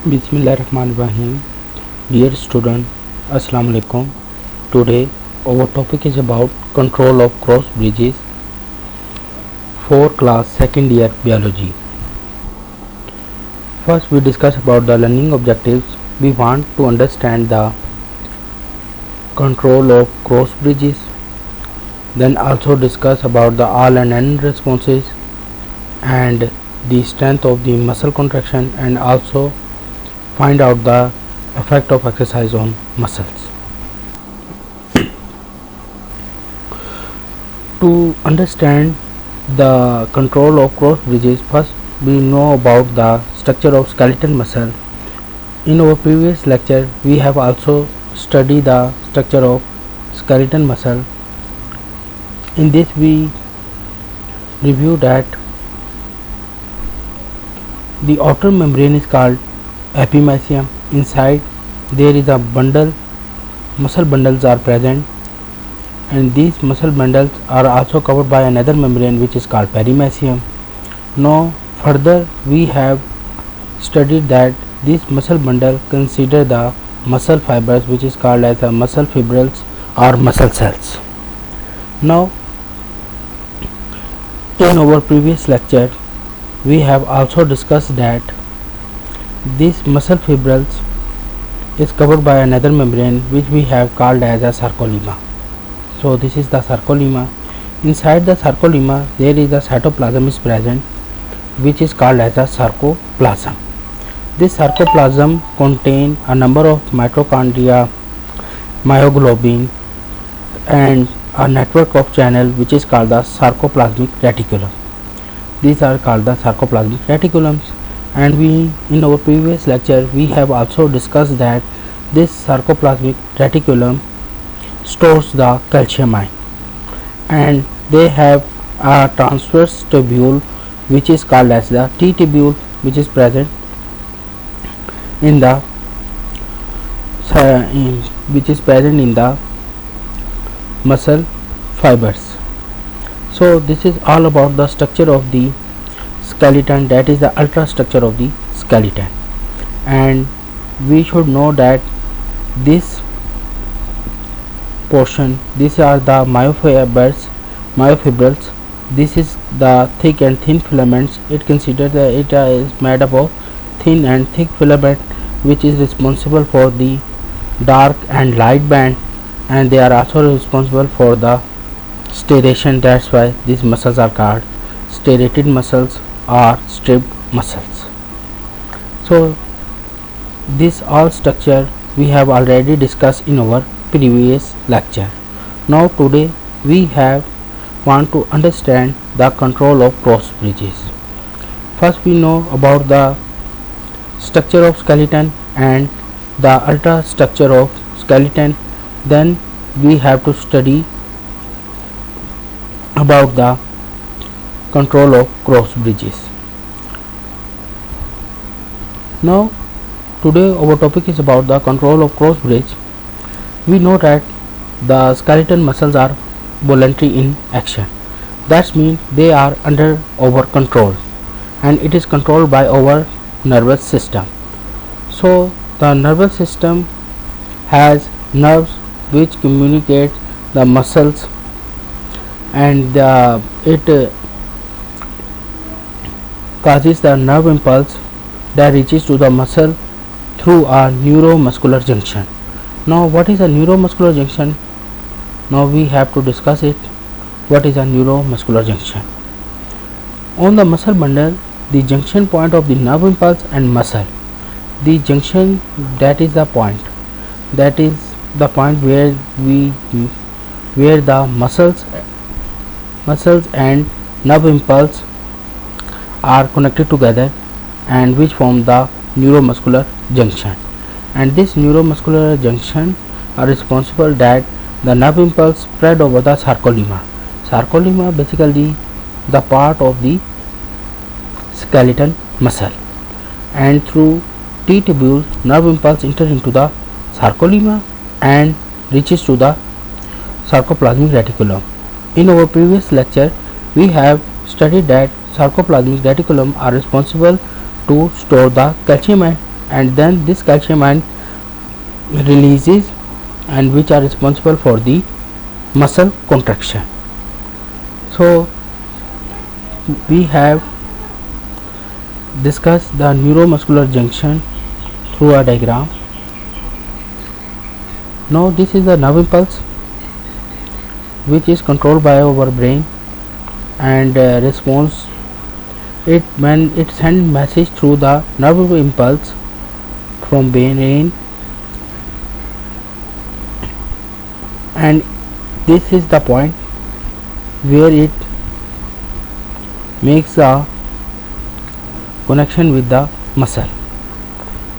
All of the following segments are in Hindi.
Bismillahirrahmanirrahim. Dear student, Assalamu alaikum. Today our topic is about control of cross bridges for class second year biology. First we discuss about the learning objectives. We want to understand the control of cross bridges. Then also discuss about the all and end responses and the strength of the muscle contraction, and also find out the effect of exercise on muscles. To understand the control of cross bridges, first we know about the structure of skeletal muscle. In our previous lecture we have also studied the structure of skeletal muscle. In this we review that the outer membrane is called epimysium. Inside there is a bundle, muscle bundles are present, and these muscle bundles are also covered by another membrane which is called perimysium. Now further we have studied that this muscle bundle consider the muscle fibers which is called as a muscle fibrils or muscle cells. Now in our previous lecture we have also discussed that this muscle fibrils is covered by another membrane which we have called as a sarcolemma. So this is the sarcolemma. Inside the sarcolemma there is a cytoplasm is present which is called as a sarcoplasm. This sarcoplasm contain a number of mitochondria, myoglobin, and a network of channel which is called the sarcoplasmic reticulum. These are called the sarcoplasmic reticulums, and we in our previous lecture we have also discussed that this sarcoplasmic reticulum stores the calcium ion, and they have a transverse tubule which is called as the T tubule, which is present in the muscle fibers. So this is all about the structure of the skeleton, that is the ultrastructure of the skeleton, and we should know that this portion, these are the myofibrils. This is the thick and thin filaments. It considers that it is made up of thin and thick filament which is responsible for the dark and light band, and they are also responsible for the striation. That's why these muscles are called striated muscles or stripped muscles. So this all structure we have already discussed in our previous lecture. Now today we want to understand the control of cross bridges. First we know about the structure of skeleton and the ultrastructure of skeleton. Then we have to study about the control of cross bridges. Now today our topic is about the control of cross bridge. We know that the skeletal muscles are voluntary in action. That means they are under our control, and it is controlled by our nervous system. So the nervous system has nerves which communicate the muscles, and it causes the nerve impulse that reaches to the muscle through a neuromuscular junction. Now what is a neuromuscular junction? Now we have to discuss it. What is a neuromuscular junction? On the muscle bundle, the junction point of the nerve impulse and muscle, the junction, that is the point where the muscles and nerve impulse are connected together, and which form the neuromuscular junction. And this neuromuscular junction are responsible that the nerve impulse spread over the sarcolemma. Sarcolemma basically the part of the skeletal muscle, and through T tubule nerve impulse enter into the sarcolemma and reaches to the sarcoplasmic reticulum. In our previous lecture we have studied that sarcoplasmic reticulum are responsible to store the calcium ion, and then this calcium ion releases, and which are responsible for the muscle contraction. So we have discussed the neuromuscular junction through a diagram. Now this is the nerve impulse which is controlled by our brain and responds it when it sends message through the nerve impulse from brain, and this is the point where it makes a connection with the muscle.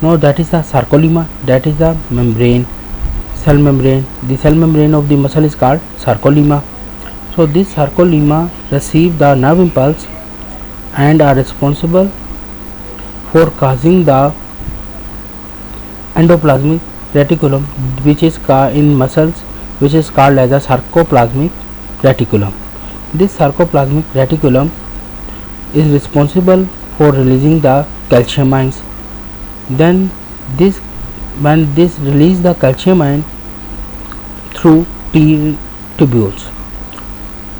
Now that is the sarcolemma, that is the membrane, cell membrane. The cell membrane of the muscle is called sarcolemma. So this sarcolemma receive the nerve impulse and are responsible for causing the endoplasmic reticulum, which is in muscles, which is called as a sarcoplasmic reticulum. This sarcoplasmic reticulum is responsible for releasing the calcium ions. Then when this release the calcium ion through T tubules.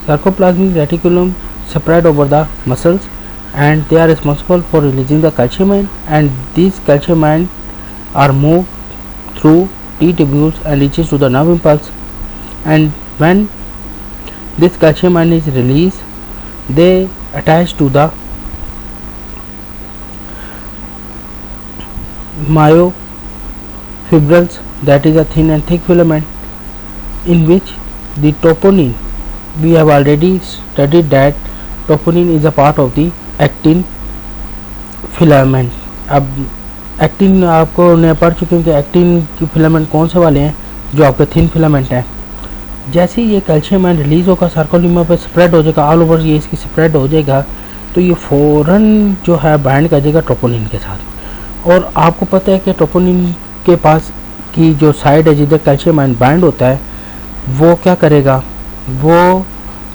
Sarcoplasmic reticulum spread over the muscles and they are responsible for releasing the calcium ion, and these calcium ion are moved through T tubules and reaches to the nerve impulse, and when this calcium ion is released, they attach to the myofibrils, that is a thin and thick filament, in which the troponin, we have already studied that troponin is a part of the actin filament. अब एक्टिन आपको ने पढ़ चुके हैं कि एक्टिन की फिलामेंट कौन से वाले हैं, जो आपके थिन फिलामेंट हैं. जैसे ही ये कैल्शियम आयन रिलीज होगा सार्कोलीमा पे स्प्रेड हो जाएगा, ऑल ओवर ये इसकी स्प्रेड हो जाएगा, तो ये फ़ौरन जो है बाइंड कर जाएगा ट्रोपोनिन के साथ. और आपको पता है कि ट्रोपोनिन के पास की जो साइड है जिधर कैल्शियम आयन बाइंड होता है, वो क्या करेगा, वो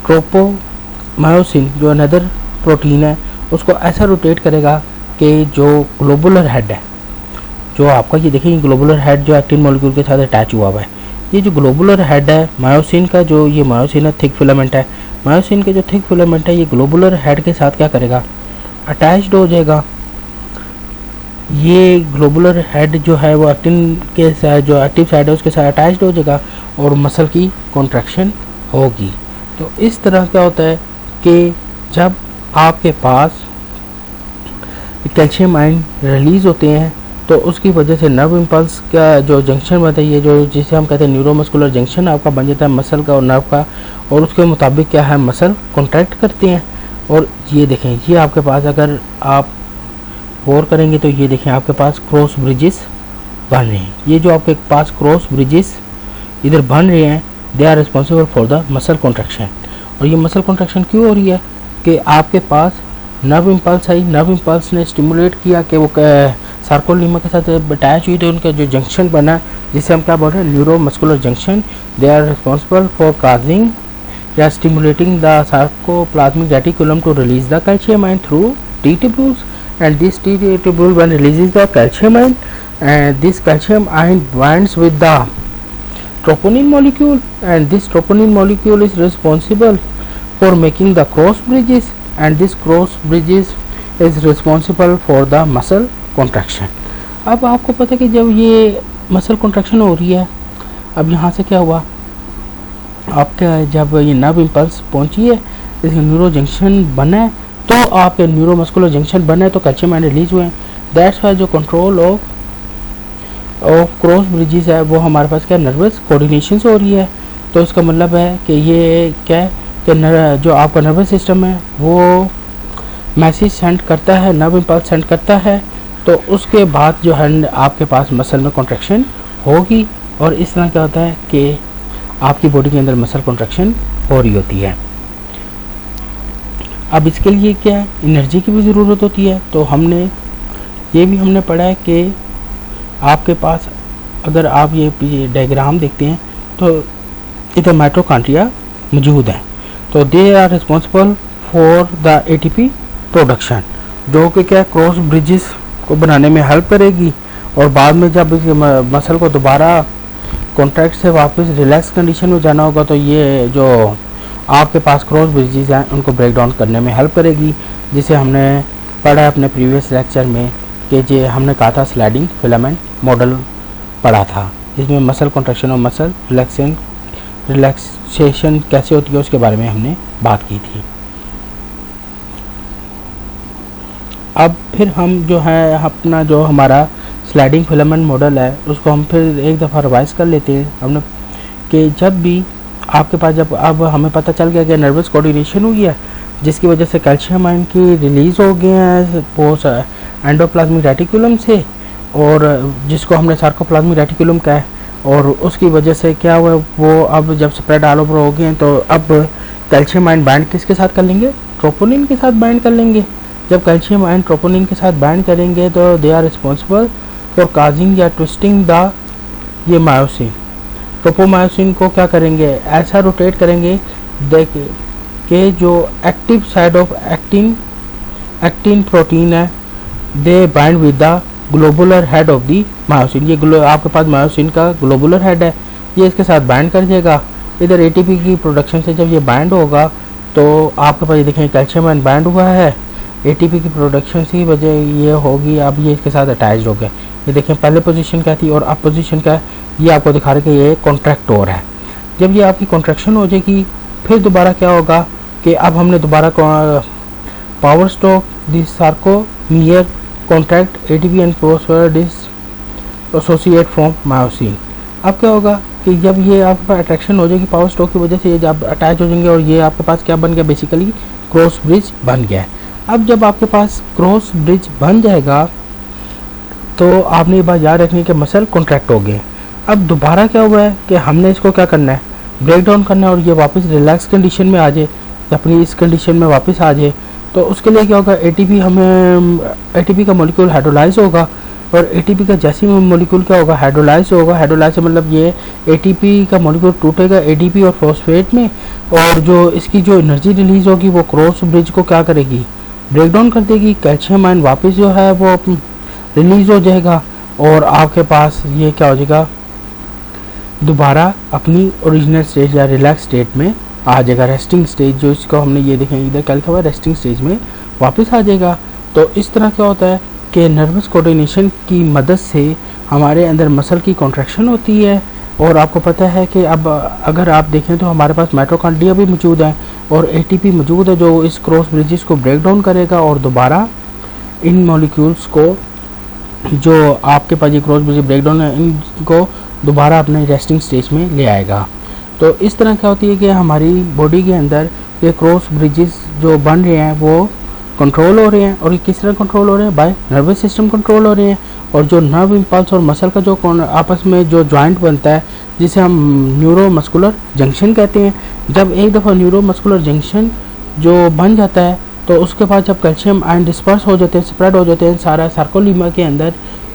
ट्रोपोमायोसिन जो अनदर प्रोटीन है उसको ऐसा रोटेट करेगा कि जो ग्लोबुलर हेड है, जो आपका ये देखिए ग्लोबुलर हेड जो एक्टिन मॉलिक्यूल के साथ अटैच हुआ हुआ है, ये जो ग्लोबुलर हेड है मायोसिन का, जो ये मायोसिन है थिक फिलामेंट है, मायोसिन के जो थिक फिलामेंट है ये ग्लोबुलर हेड के साथ क्या करेगा, अटैच्ड हो जाएगा. ये ग्लोबुलर हेड जो है वो एक्टिन के साथ जो एक्टिव साइड है उसके साथ अटैच्ड हो जाएगा और मसल की कॉन्ट्रैक्शन होगी. तो इस तरह क्या होता है कि जब आपके पास कैल्शियम आयन रिलीज़ होते हैं तो उसकी वजह से नर्व इम्पल्स का जो जंक्शन बनता है, ये जो जिसे हम कहते हैं न्यूरोमस्कुलर जंक्शन आपका बन जाता है मसल का और नर्व का, और उसके मुताबिक क्या है मसल कॉन्ट्रैक्ट करते हैं. और ये देखें, ये आपके पास अगर आप गौर करेंगे तो ये देखें आपके पास क्रॉस ब्रिजेस बन रहे हैं. ये जो आपके पास क्रॉस ब्रिजेस इधर बन रहे हैं, they are responsible for the muscle contraction. और ये मसल कॉन्ट्रैक्शन क्यों हो रही है कि आपके पास नर्व इम्पल्स आई, नर्व इम्पल्स ने स्टिमुलेट किया कि वो सार्कोलीमा के साथ अटैच हुई, तो उनका जो जंक्शन बना जिसे हम क्या बोल रहे हैं neuromuscular junction, they are responsible for causing या stimulating the sarcoplasmic reticulum to release the calcium ion through T tubules, and this T tubule when releases the calcium ion, and this calcium ion binds with the troponin molecule, and this troponin molecule is responsible for making the cross bridges, and this cross bridges is responsible for the muscle contraction. अब आपको पता है कि जब ये मसल कॉन्ट्रैक्शन हो रही है, अब यहाँ से क्या हुआ, आपका जब ये नर्व इम्पल्स पहुँची है, इसका न्यूरो जंक्शन बना है, तो आपके न्यूरोमस्कुलर जंक्शन बना है, तो कैल्शियम आयन रिलीज हुए हैं. दैट्स वाई जो कंट्रोल ऑफ क्रॉस ब्रिजेस है वो हमारे पास क्या नर्वस कोऑर्डिनेशन से हो रही है. तो इसका मतलब है कि ये क्या है कि जो आपका नर्वस सिस्टम है वो मैसेज सेंड करता है, नर्व इम्पल्स सेंड करता है, तो उसके बाद जो है आपके पास मसल में कॉन्ट्रैक्शन होगी. और इस तरह क्या होता है कि आपकी बॉडी के अंदर मसल कॉन्ट्रैक्शन हो रही होती है. अब इसके लिए क्या है, एनर्जी की भी ज़रूरत होती है. तो हमने पढ़ा है कि आपके पास अगर आप ये डायग्राम देखते हैं तो इधर माइटोकॉन्ड्रिया मौजूद हैं, तो they are responsible for the ATP production, जो कि क्या क्रॉस ब्रिजेस को बनाने में हेल्प करेगी, और बाद में जब इस मसल को दोबारा कॉन्ट्रैक्ट से वापस रिलैक्स कंडीशन में जाना होगा तो ये जो आपके पास क्रॉस ब्रिजेस हैं उनको ब्रेक डाउन करने में हेल्प करेगी, जिसे हमने पढ़ा अपने प्रीवियस लेक्चर में कि जे हमने कहा था स्लाइडिंग फिलामेंट मॉडल पढ़ा था, जिसमें मसल कॉन्ट्रैक्शन और मसल रिलैक्सेशन कैसे होती है उसके बारे में हमने बात की थी। अब फिर हम जो है अपना जो हमारा स्लाइडिंग फिलामेंट मॉडल है उसको हम फिर एक दफ़ा रिवाइज कर लेते हैं हमने, कि जब भी आपके पास जब अब हमें पता चल गया कि नर्वस कोऑर्डिनेशन हुई है जिसकी वजह से कैल्शियम आयन की रिलीज़ हो गए हैं पोस्ट एंडोप्लाज्मिक रेटिकुलम से, और जिसको हमने सार्कोप्लाज्मिक रेटिकुलम कहा है, और उसकी वजह से क्या हुआ वो अब जब स्प्रेड ऑल ओवर हो गए हैं तो अब कैल्शियम आयन बाइंड किसके साथ कर लेंगे, ट्रोपोनिन के साथ बाइंड कर लेंगे। जब कैल्शियम आयन ट्रोपोनिन के साथ बाइंड करेंगे तो they are responsible for causing या ट्विस्टिंग द ये मायोसिन, ट्रोपोमायोसिन को क्या करेंगे ऐसा रोटेट करेंगे देखिए कि जो active side of actin protein है they bind with the globular head of the myosin. ये आपके पास मायोसिन का ग्लोबुलर हेड है, ये इसके साथ बाइंड कर जाएगा। इधर एटीपी की प्रोडक्शन से जब ये बाइंड होगा तो आपके पास ये देखें कैल्शियम आयन बाइंड हुआ है, एटीपी की प्रोडक्शन की वजह ये होगी, अब ये इसके साथ अटैच हो गया। ये देखें पहले पोजीशन क्या थी और अब पोजीशन क्या है, ये आपको दिखा रहा है कि ये कॉन्ट्रैक्ट हो रहा है। जब ये आपकी कॉन्ट्रैक्शन हो जाएगी फिर दोबारा क्या होगा कि अब हमने दोबारा power stroke this sarcomere contract ATP and phosphate dissociate from myosin. अब क्या होगा कि जब ये आपके पास अट्रैक्शन हो जाएगी पावर स्ट्रोक की वजह से ये जब अटैच हो जाएंगे और ये आपके पास क्या बन गया, बेसिकली क्रॉस ब्रिज बन गया है। अब जब आपके पास क्रॉस ब्रिज बन जाएगा तो आपने ये बात याद रखनी है कि मसल कॉन्ट्रैक्ट हो गए। अब दोबारा क्या हुआ है कि हमने इसको क्या करना है, ब्रेक डाउन करना है और ये वापस रिलैक्स कंडीशन में आ जाए, अपनी इस कंडीशन में वापस आ जाए। तो उसके लिए क्या होगा, एटीपी का मॉलिक्यूल हाइड्रोलाइज होगा, और एटीपी का जैसे ही मॉलिक्यूल क्या होगा हाइड्रोलाइज होगा। हाइड्रोलाइज से मतलब ये एटीपी का मॉलिक्यूल टूटेगा एडीपी और फॉस्फेट में, और जो इसकी जो एनर्जी रिलीज होगी वो क्रॉस ब्रिज को क्या करेगी, ब्रेक डाउन कर देगी। कैल्शियम आयन वापस जो है वो रिलीज हो जाएगा और आपके पास ये क्या हो जाएगा, दोबारा अपनी ओरिजिनल स्टेज या रिलैक्स स्टेट में आ जाएगा। रेस्टिंग स्टेज जो इसको हमने ये देखें इधर क्या लिखा हुआ है, रेस्टिंग स्टेज में वापस आ जाएगा। तो इस तरह क्या होता है कि नर्वस कोऑर्डिनेशन की मदद से हमारे अंदर मसल की कॉन्ट्रैक्शन होती है। और आपको पता है कि अब अगर आप देखें तो हमारे पास माइटोकॉन्ड्रिया भी मौजूद है और एटीपी मौजूद है जो इस क्रॉस ब्रिजेस को ब्रेक डाउन करेगा और दोबारा इन मॉलिक्यूल्स को जो आपके पास ये क्रॉस ब्रिज ब्रेक डाउन है इनको दोबारा अपने रेस्टिंग स्टेज में ले आएगा। तो इस तरह क्या होती है कि हमारी बॉडी के अंदर ये क्रॉस ब्रिजेस जो बन रहे हैं वो कंट्रोल हो रहे हैं, और ये किस तरह कंट्रोल हो रहे हैं, बाय नर्वस सिस्टम कंट्रोल हो रहे हैं। और जो नर्व इम्पल्स और मसल का जो आपस में जो जॉइंट बनता है जिसे हम न्यूरो मस्कुलर जंक्शन कहते हैं, जब एक दफ़ा न्यूरो मस्कुलर जंक्शन जो बन जाता है तो उसके बाद जब कैल्शियम आयन डिस्पर्स हो जाते हैं, स्प्रेड हो जाते हैं सारा सार्कोलीमा के अंदर,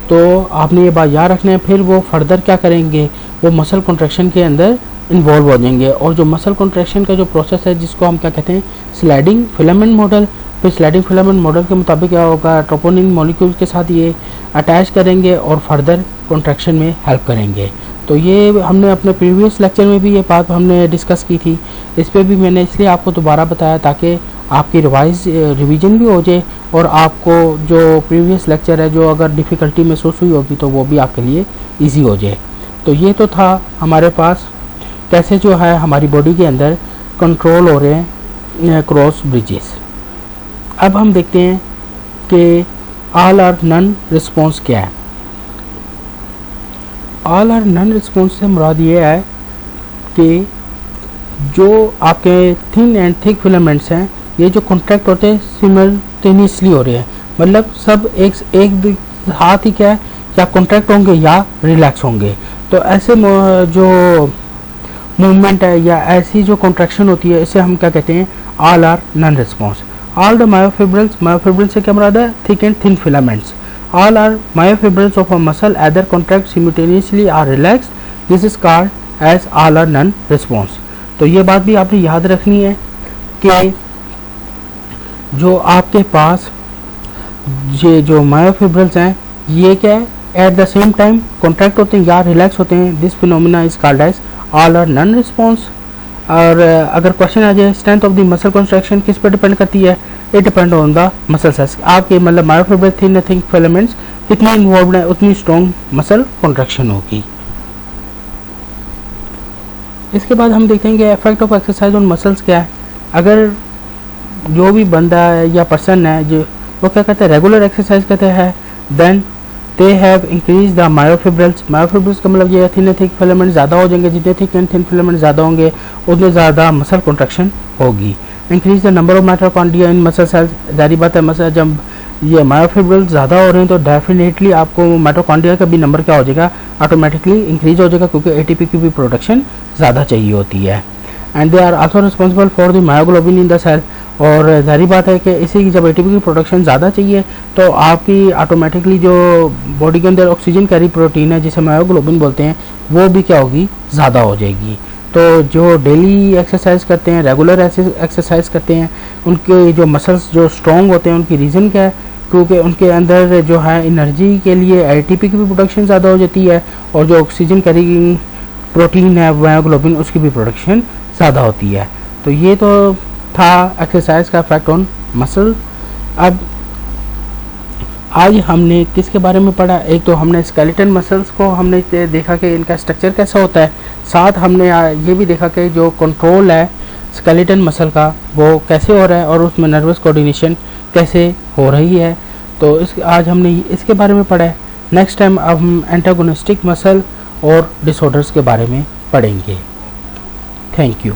तो आपने ये बात याद रखना है। फिर वो फर्दर क्या करेंगे, वो मसल कॉन्ट्रैक्शन के अंदर इन्वॉल्व हो जाएंगे। और जो मसल कॉन्ट्रैक्शन का जो प्रोसेस है जिसको हम क्या कहते हैं, स्लाइडिंग फिलामेंट मॉडल, फिर स्लाइडिंग फिलामेंट मॉडल के मुताबिक क्या होगा, ट्रोपोनिन मॉलिक्यूल के साथ ये अटैच करेंगे और फर्दर कॉन्ट्रैक्शन में हेल्प करेंगे। तो ये हमने अपने प्रीवियस लेक्चर में भी ये बात हमने डिस्कस की थी, इस पर भी मैंने इसलिए आपको दोबारा बताया ताकि आपकी रिवीजन भी हो जाए और आपको जो प्रीवियस लेक्चर है जो अगर डिफ़िकल्टी महसूस हुई होगी तो वो भी आपके लिए ईजी हो जाए। तो ये तो था हमारे पास कैसे जो है हमारी बॉडी के अंदर कंट्रोल हो रहे हैं क्रॉस ब्रिजेस। अब हम देखते हैं कि ऑल और नन रिस्पॉन्स क्या है। ऑल और नन रिस्पॉन्स से मुराद ये है कि जो आपके थिन एंड थिक फिलामेंट्स हैं ये जो कॉन्ट्रैक्ट होते हैं सिमल्टेनियसली हो रहे हैं, मतलब सब एक साथ ही क्या है, या कॉन्ट्रैक्ट होंगे या रिलैक्स होंगे। तो ऐसे जो मूवमेंट है या ऐसी जो कॉन्ट्रैक्शन होती है इसे हम क्या कहते हैं, all or none response. All the myofibrils से क्या मुराद है, thick and thin filaments. All are myofibrils of a muscle either contract simultaneously or relaxed, this is called as all or none response। तो ये बात भी आपने याद रखनी है कि जो आपके पास ये जो मायोफिब्रल्स हैं ये क्या है, at the same time contract होते हैं या रिलैक्स होते हैं। This phenomena is called as all or none response. और अगर क्वेश्चन आ जाए strength of the muscle construction किस पर डिपेंड करती है, it depend on the muscle size. आपके मतलब मायोफिब्रल थिन थिक फिलामेंट्स कितने इन्वॉल्व है उतनी स्ट्रॉन्ग मसल कंट्रैक्शन होगी। इसके बाद हम देखेंगे effect of exercise on muscles क्या है। अगर जो भी बंदा है या पर्सन है जो वो क्या कहते हैं रेगुलर एक्सरसाइज करते हैं, then they have increase the myofibrils. Myofibrils का मतलब ये है थिन थिक फिलामेंट ज़्यादा हो जाएंगे, जितने थिक एंड थिन फिलामेंट ज़्यादा होंगे उतने ज़्यादा मसल कंट्रैक्शन होगी। Increase the number of mitochondria in muscle cells. जारी बात है मसल जब ये मायोफिब्रल्स ज़्यादा हो रहे हैं तो डेफिनेटली आपको माइटोकॉन्ड्रिया का भी नंबर क्या हो जाएगा, ऑटोमेटिकली इंक्रीज हो जाएगा, क्योंकि एटीपी की भी प्रोडक्शन ज़्यादा चाहिए होती है। And they are also responsible for the myoglobin in the cell. और जारी बात है कि इसी की जब एटीपी की प्रोडक्शन ज़्यादा चाहिए तो आपकी ऑटोमेटिकली जो बॉडी के अंदर ऑक्सीजन कैरी प्रोटीन है जिसे मायोग्लोबिन बोलते हैं वो भी क्या होगी, ज़्यादा हो जाएगी। तो जो डेली एक्सरसाइज करते हैं, रेगुलर एक्सरसाइज करते हैं, उनके जो मसल्स जो स्ट्रॉन्ग होते हैं उनकी रीज़न क्या है, क्योंकि उनके अंदर जो है एनर्जी के लिए एटीपी की भी प्रोडक्शन ज़्यादा हो जाती है और जो ऑक्सीजन कैरिंग प्रोटीन है मायोग्लोबिन उसकी भी प्रोडक्शन ज़्यादा होती है। तो ये तो था एक्सरसाइज का इफेक्ट ऑन मसल। अब आज हमने किसके बारे में पढ़ा, एक तो हमने स्केलेटन मसल्स को हमने देखा कि इनका स्ट्रक्चर कैसा होता है, साथ हमने ये भी देखा कि जो कंट्रोल है स्केलेटन मसल का वो कैसे हो रहा है और उसमें नर्वस कोऑर्डिनेशन कैसे हो रही है। तो आज हमने इसके बारे में पढ़ा है। नेक्स्ट टाइम अब हम एंटागोनिस्टिक मसल और डिसऑर्डर्स के बारे में पढ़ेंगे। Thank you.